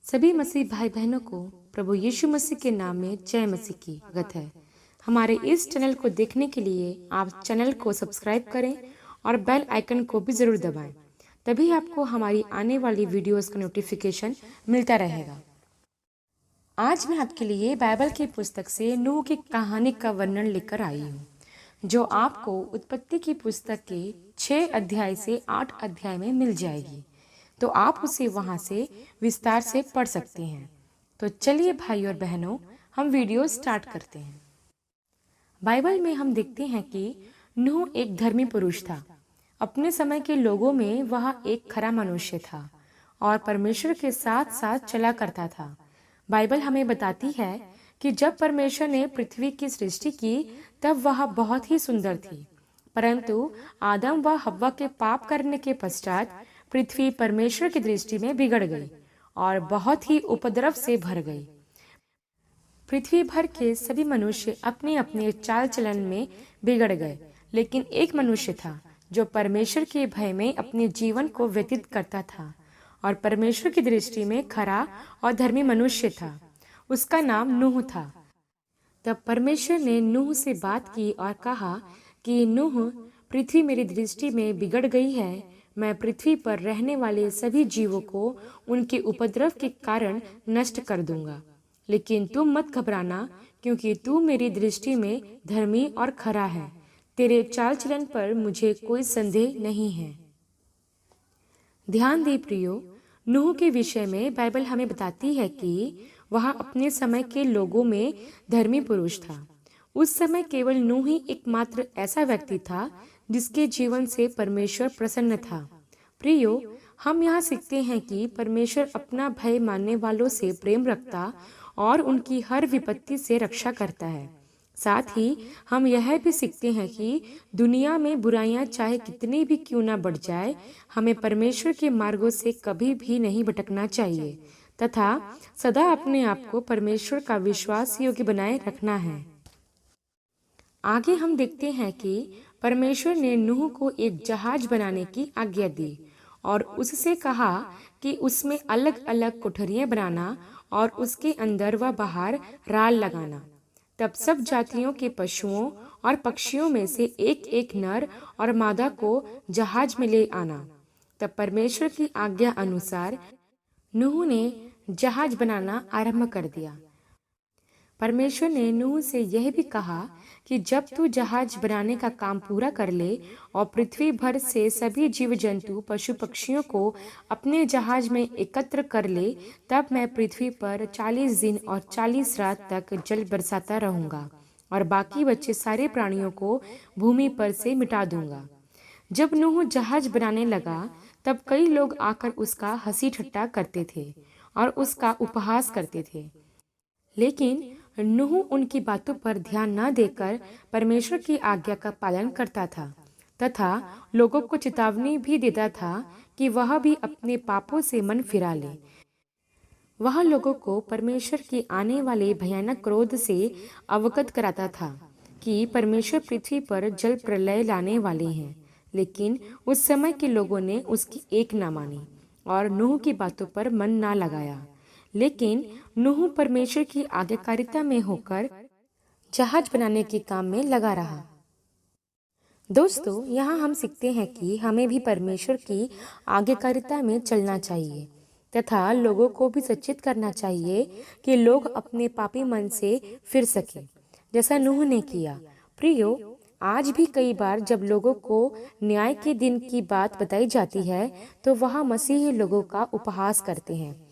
सभी मसीह भाई बहनों को प्रभु यीशु मसीह के नाम में जय मसीह की स्वागत है। हमारे इस चैनल को देखने के लिए आप चैनल को सब्सक्राइब करें और बेल आइकन को भी जरूर दबाएं। तभी आपको हमारी आने वाली वीडियोस का नोटिफिकेशन मिलता रहेगा। आज मैं आपके लिए बाइबल की पुस्तक से नूह की कहानी का वर्णन लेकर आई हूँ, जो आपको उत्पत्ति की पुस्तक के 6 अध्याय से 8 अध्याय में मिल जाएगी। तो आप उसे वहां से विस्तार से पढ़ सकते हैं। तो चलिए भाई और बहनों, हम वीडियो स्टार्ट करते हैं। बाइबल में हम देखते हैं कि नूह एक धर्मी पुरुष था। अपने समय के लोगों में वह एक खरा मनुष्य था और परमेश्वर के साथ साथ चला करता था। बाइबल हमें बताती है कि जब परमेश्वर ने पृथ्वी की सृष्टि की तब वह बहुत ही सुंदर थी, परंतु आदम व हव्वा के पाप करने के पश्चात पृथ्वी परमेश्वर की दृष्टि में बिगड़ गई और बहुत ही उपद्रव से भर गई। पृथ्वी भर के सभी मनुष्य अपने अपने चाल चलन में बिगड़ गए, लेकिन एक मनुष्य था जो परमेश्वर के भय में अपने जीवन को व्यतीत करता था और परमेश्वर की दृष्टि में खरा और धर्मी मनुष्य था। उसका नाम नूह था। तब परमेश्वर ने नूह से बात की और कहा कि नूह, पृथ्वी मेरी दृष्टि में बिगड़ गई है। मैं पृथ्वी पर रहने वाले सभी जीवों को उनके उपद्रव के कारण नष्ट कर दूंगा, लेकिन तुम मत घबराना, क्योंकि तू मेरी दृष्टि में धर्मी और खरा है। तेरे चाल चलन पर मुझे कोई संदेह नहीं है। ध्यान दे प्रियो, नूह के विषय में बाइबल हमें बताती है कि वह अपने समय के लोगों में धर्मी पुरुष था। उस समय केवल नूह ही एकमात्र ऐसा व्यक्ति था जिसके जीवन से परमेश्वर प्रसन्न था। प्रियो, हम यहाँ सीखते हैं कि परमेश्वर अपना भय मानने वालों से प्रेम रखता और उनकी हर विपत्ति से रक्षा करता है। साथ ही हम यह भी सीखते हैं कि दुनिया में बुराइयां चाहे कितनी भी क्यों ना बढ़ जाए, हमें परमेश्वर के मार्गों से कभी भी नहीं भटकना चाहिए तथा सदा अपने आप को परमेश्वर का विश्वास योग्य बनाए रखना है। आगे हम देखते हैं कि परमेश्वर ने नूह को एक जहाज बनाने की आज्ञा दी और उससे कहा कि उसमें अलग अलग कोठरियां बनाना और उसके अंदर व बाहर राल लगाना। तब सब जातियों के पशुओं और पक्षियों में से एक एक नर और मादा को जहाज में ले आना। तब परमेश्वर की आज्ञा अनुसार नूह ने जहाज बनाना आरंभ कर दिया। परमेश्वर ने नूह से यह भी कहा कि जब तू जहाज बनाने का काम पूरा कर ले और पृथ्वी भर से सभी जीव जंतु पशु पक्षियों को अपने जहाज में एकत्र कर ले, तब मैं पृथ्वी पर 40 दिन और 40 रात तक जल बरसाता रहूंगा और बाकी बचे सारे प्राणियों को भूमि पर से मिटा दूंगा। जब नूह जहाज बनाने लगा तब कई लोग आकर उसका हंसी ठट्टा करते थे और उसका उपहास करते थे, लेकिन नूह उनकी बातों पर ध्यान न देकर परमेश्वर की आज्ञा का पालन करता था तथा लोगों को चेतावनी भी देता था कि वह भी अपने पापों से मन फिरा ले। वह लोगों को परमेश्वर के आने वाले भयानक क्रोध से अवगत कराता था कि परमेश्वर पृथ्वी पर जल प्रलय लाने वाले हैं, लेकिन उस समय के लोगों ने उसकी एक ना मानी और नूह की बातों पर मन ना लगाया। लेकिन नूह परमेश्वर की आज्ञाकारिता में होकर जहाज बनाने के काम में लगा रहा। दोस्तों, यहाँ हम सीखते हैं कि हमें भी परमेश्वर की आज्ञाकारिता में चलना चाहिए तथा लोगों को भी सचेत करना चाहिए कि लोग अपने पापी मन से फिर सके, जैसा नूह ने किया। प्रियो, आज भी कई बार जब लोगों को न्याय के दिन की बात बताई जाती है तो वह मसीही लोगों का उपहास करते हैं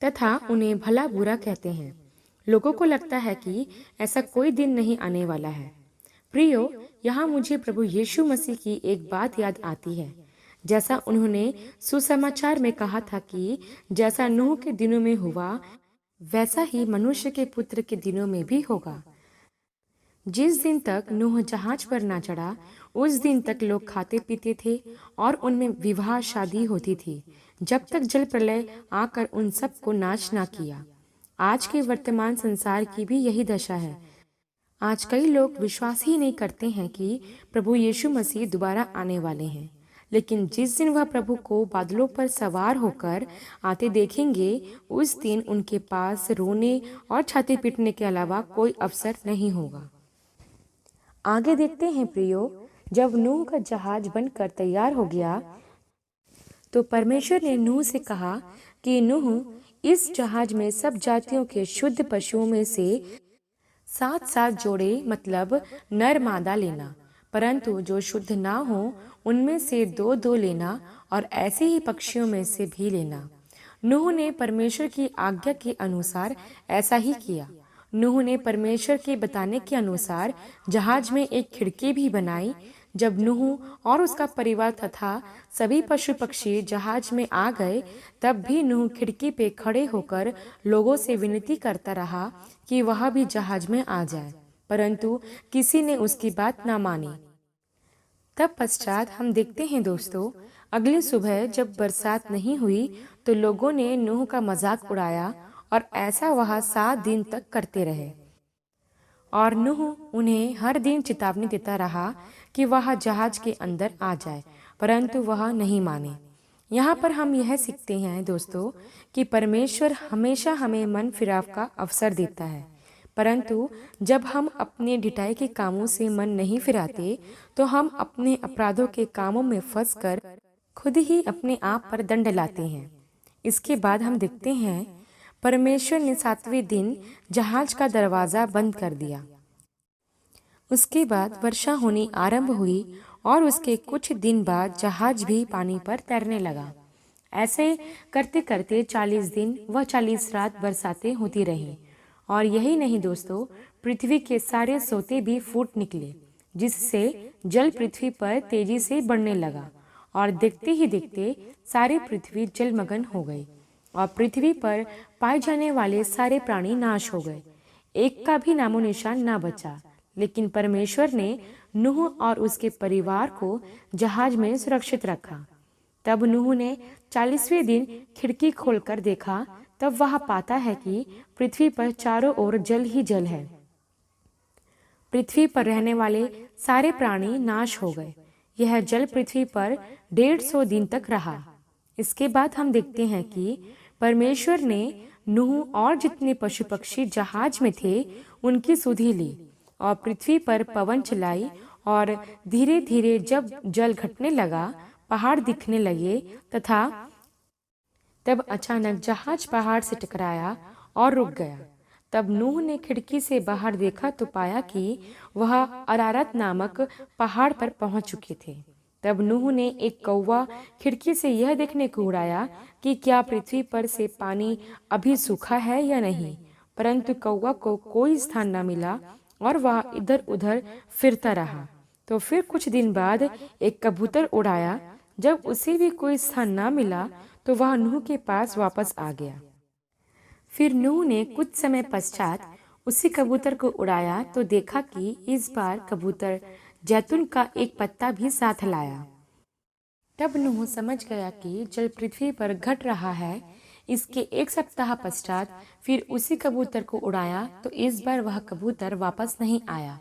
तथा उन्हें भला बुरा कहते हैं। लोगों को लगता है कि ऐसा कोई दिन नहीं आने वाला है। प्रियो, यहाँ मुझे प्रभु यीशु मसीह की एक बात याद आती है, जैसा उन्होंने सुसमाचार में कहा था कि जैसा नूह के दिनों में हुआ वैसा ही मनुष्य के पुत्र के दिनों में भी होगा। जिस दिन तक नूह जहाज पर ना चढ़ा उस दिन तक लोग खाते पीते थे और उनमें विवाह शादी होती थी, जब तक जल प्रलय आकर उन सब को नाश ना किया। आज के वर्तमान संसार की भी यही दशा है। आज कई लोग विश्वास ही नहीं करते हैं कि प्रभु यीशु मसीह दोबारा आने वाले हैं, लेकिन जिस दिन वह प्रभु को बादलों पर सवार होकर आते देखेंगे, उस दिन उनके पास रोने और छाती पीटने के अलावा कोई अवसर नहीं होगा। आगे देखते हैं प्रियो, जब नूह का जहाज बनकर तैयार हो गया तो परमेश्वर ने नूह से कहा कि नूह, इस जहाज में सब जातियों के शुद्ध पशुओं में से 7-7 जोड़े मतलब नर मादा लेना, परंतु जो शुद्ध ना हो उनमें से 2-2 लेना, और ऐसे ही पक्षियों में से भी लेना। नूह ने परमेश्वर की आज्ञा के अनुसार ऐसा ही किया। नूह ने परमेश्वर के बताने के अनुसार जहाज में एक खिड़की भी बनाई। जब नूह और उसका परिवार तथा सभी पशु पक्षी जहाज में आ गए, तब भी नूह खिड़की पे खड़े होकर लोगों से विनती करता रहा कि वह भी जहाज में आ जाए, परंतु किसी ने उसकी बात ना मानी। तब पश्चात हम देखते हैं दोस्तों, अगली सुबह जब बरसात नहीं हुई तो लोगों ने नूह का मजाक उड़ाया, और ऐसा वह 7 दिन तक करते रहे। और नूह उन्हें हर दिन चेतावनी देता रहा कि वह जहाज के अंदर आ जाए, परंतु वह नहीं माने। यहाँ पर हम यह सीखते हैं दोस्तों कि परमेश्वर हमेशा हमें मन फिराव का अवसर देता है, परंतु जब हम अपने ढिठाई के कामों से मन नहीं फिराते तो हम अपने अपराधों के कामों में फंसकर खुद ही अपने आप पर दंड लाते हैं। इसके बाद हम देखते हैं परमेश्वर ने 7वें दिन जहाज का दरवाजा बंद कर दिया। उसके बाद वर्षा होनी आरंभ हुई और उसके कुछ दिन बाद जहाज भी पानी पर तैरने लगा। ऐसे करते करते 40 दिन व 40 रात बरसातें होती रहीं। और यही नहीं दोस्तों, पृथ्वी के सारे सोते भी फूट निकले, जिससे जल पृथ्वी पर तेजी से बढ़ने लगा, और देखते ही देखते सारी पृथ्वी जलमग्न हो गई, और पृथ्वी पर पाए जाने वाले सारे प्राणी नाश हो गए। एक का भी नामो निशान ना बचा। लेकिन परमेश्वर ने नूह और उसके परिवार को जहाज में सुरक्षित रखा। तब नूह ने 40वें दिन खिड़की खोलकर देखा, तब वह पाता है कि पृथ्वी पर चारों ओर जल ही जल है। पृथ्वी पर रहने वाले सारे प्राणी नाश हो गए। यह जल पृथ्वी पर 150 दिन तक रहा। इसके बाद हम देखते हैं कि परमेश्वर ने नूह और जितने पशु पक्षी जहाज में थे उनकी सुधि ली, और पृथ्वी पर पवन चलाई, और धीरे धीरे जब जल घटने लगा, पहाड़ दिखने लगे, तथा तब अचानक जहाज पहाड़ से टकराया और रुक गया। तब नूह ने खिड़की से बाहर देखा तो पाया कि वह अरारत नामक पहाड़ पर पहुंच चुके थे। तब नूह ने एक कौवा खिड़की से यह देखने को उड़ाया कि क्या पृथ्वी पर से पानी अभी सूखा है या नहीं, परंतु कौवा को कोई स्थान न मिला और वह इधर उधर फिरता रहा। तो फिर कुछ दिन बाद एक कबूतर उड़ाया। जब उसे भी कोई स्थान न मिला तो वह नूह के पास वापस आ गया। फिर नूह ने कुछ समय पश्चात उसी कबूतर को उड़ाया तो देखा कि इस बार कबूतर जैतून का एक पत्ता भी साथ लाया। तब नूह समझ गया कि जल पृथ्वी पर घट रहा है। इसके 1 सप्ताह पश्चात फिर उसी कबूतर को उड़ाया तो इस बार वह कबूतर वापस नहीं आया।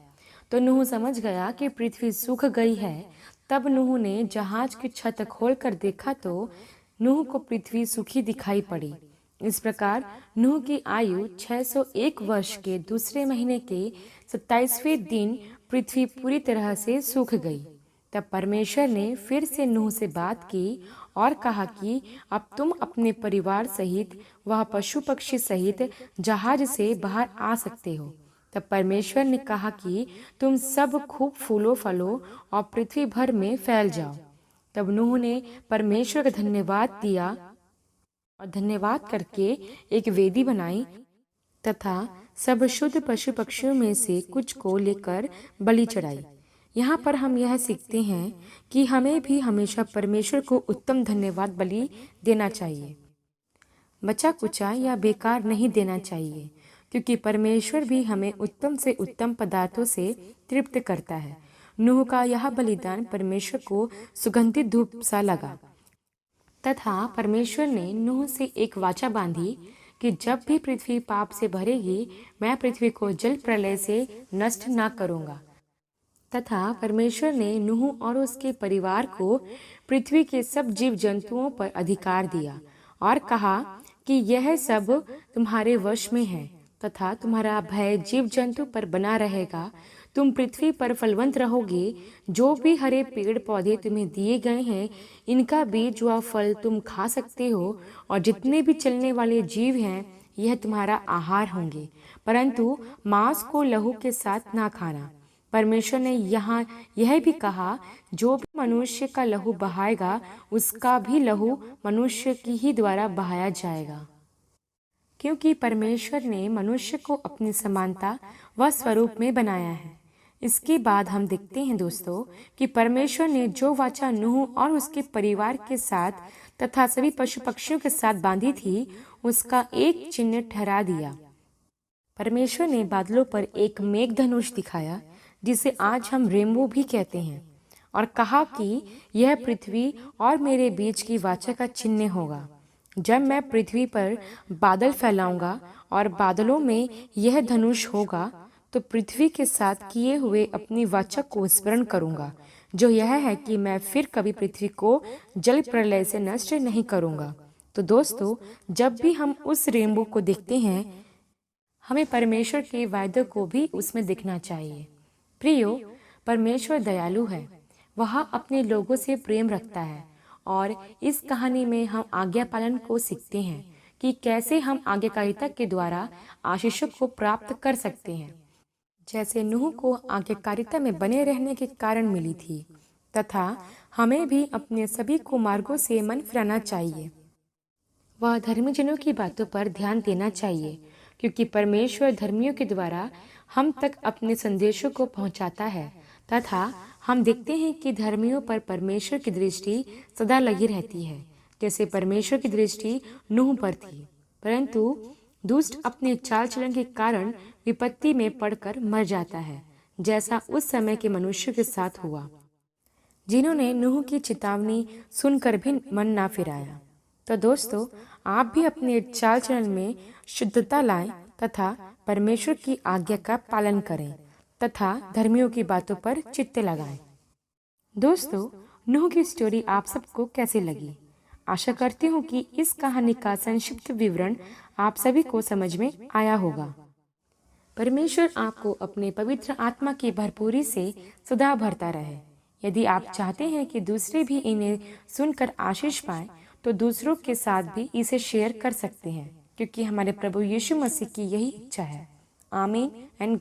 तो नूह समझ गया कि पृथ्वी सूख गई है। तब नूह ने जहाज की छत खोलकर देखा तो नूह को पृथ्वी सूखी दिखाई पड़ी। इस प्रकार नूह की आयु 601 वर्ष के दूसरे महीने के 27वें दिन पृथ्वी पूरी तरह से सूख गई। तब परमेश्वर ने फिर से नूह से बात की और कहा कि अब तुम अपने परिवार सहित वह पशु पक्षी सहित जहाज से बाहर आ सकते हो। तब परमेश्वर ने कहा कि तुम सब खूब फूलो फलो और पृथ्वी भर में फैल जाओ। तब नूह ने परमेश्वर का धन्यवाद दिया और धन्यवाद करके एक वेदी बनाई तथा सब शुद्ध पशु पक्षियों में से कुछ को लेकर बलि चढ़ाई। यहाँ पर हम यह सीखते हैं कि हमें भी हमेशा परमेश्वर को उत्तम धन्यवाद बलि देना चाहिए, बचा कुचा या बेकार नहीं देना चाहिए, क्योंकि परमेश्वर भी हमें उत्तम से उत्तम पदार्थों से तृप्त करता है। नूह का यह बलिदान परमेश्वर को सुगंधित धूप सा लगा तथा परमेश्वर ने नूह से एक वाचा बांधी कि जब भी पृथ्वी पाप से भरेगी, मैं पृथ्वी को जल प्रलय से नष्ट ना करूंगा। तथा परमेश्वर ने नूह और उसके परिवार को पृथ्वी के सब जीव जंतुओं पर अधिकार दिया और कहा कि यह सब तुम्हारे वश में है तथा तुम्हारा भय जीव जंतु पर बना रहेगा। तुम पृथ्वी पर फलवंत रहोगे। जो भी हरे पेड़ पौधे तुम्हें दिए गए हैं, इनका बीज व फल तुम खा सकते हो, और जितने भी चलने वाले जीव हैं, यह तुम्हारा आहार होंगे। परंतु मांस को लहू के साथ ना खाना। परमेश्वर ने यहाँ यह भी कहा, जो भी मनुष्य का लहू बहाएगा, उसका भी लहू मनुष्य की ही द्वारा बहाया जाएगा। क्योंकि परमेश्वर ने मनुष्य को अपनी समानता व स्वरूप में बनाया है। इसके बाद हम देखते हैं दोस्तों कि परमेश्वर ने जो वाचा नूह और उसके परिवार के साथ तथा सभी पशु पक्षियों के साथ बांधी थी, उसका एक चिन्ह ठहरा दिया। परमेश्वर ने बादलों पर एक मेघधनुष दिखाया, जिसे आज हम रेनबो भी कहते हैं, और कहा कि यह पृथ्वी और मेरे बीच की वाचा का चिन्ह होगा। जब मैं पृथ्वी पर बादल फैलाऊंगा और बादलों में यह धनुष होगा, तो पृथ्वी के साथ किए हुए अपनी वाचा को स्मरण करूंगा, जो यह है कि मैं फिर कभी पृथ्वी को जल प्रलय से नष्ट नहीं करूंगा। तो दोस्तों, जब भी हम उस रेनबो को देखते हैं, हमें परमेश्वर के वायदे को भी उसमें दिखना चाहिए। प्रियो, परमेश्वर दयालु है, वह अपने लोगों से प्रेम रखता है, और इस कहानी में हम आज्ञा पालन को सीखते हैं कि कैसे हम आज्ञाकारिता के द्वारा आशीषों को प्राप्त कर सकते हैं, जैसे नूह को आज्ञाकारिता में बने रहने के कारण मिली थी। तथा हमें भी अपने सभी कुमार्गों से मन फिराना चाहिए। वह धर्मी जनों की बातों पर ध्यान देना चाहिए, क्योंकि परमेश्वर धर्मियों के द्वारा हम तक अपने संदेशों को पहुंचाता है। तथा हम देखते हैं कि धर्मियों पर परमेश्वर की दृष्टि सदा लगी रहती है, जैसे परमेश्वर की दृष्टि नूह पर थी। परंतु दुष्ट अपने चाल चलन के कारण विपत्ति में पड़कर मर जाता है, जैसा उस समय के मनुष्य के साथ हुआ, जिन्होंने नूह की चेतावनी सुनकर भी मन ना फिराया। तो दोस्तों, आप भी अपने चाल चलन में शुद्धता लाएं तथा परमेश्वर की आज्ञा का पालन करें तथा धर्मियों की बातों पर चित्त लगाएं। दोस्तों, नूह की स्टोरी आप सबको कैसी लगी? आशा करती हूँ कि इस कहानी का संक्षिप्त विवरण आप सभी को समझ में आया होगा। परमेश्वर आपको अपने पवित्र आत्मा की भरपूरी से सदा भरता रहे। यदि आप चाहते हैं कि दूसरे भी इन्हें सुनकर आशीष पाएं, तो दूसरों के साथ भी इसे शेयर कर सकते हैं, क्योंकि हमारे प्रभु यीशु मसीह की यही इच्छा है। आमीन एंड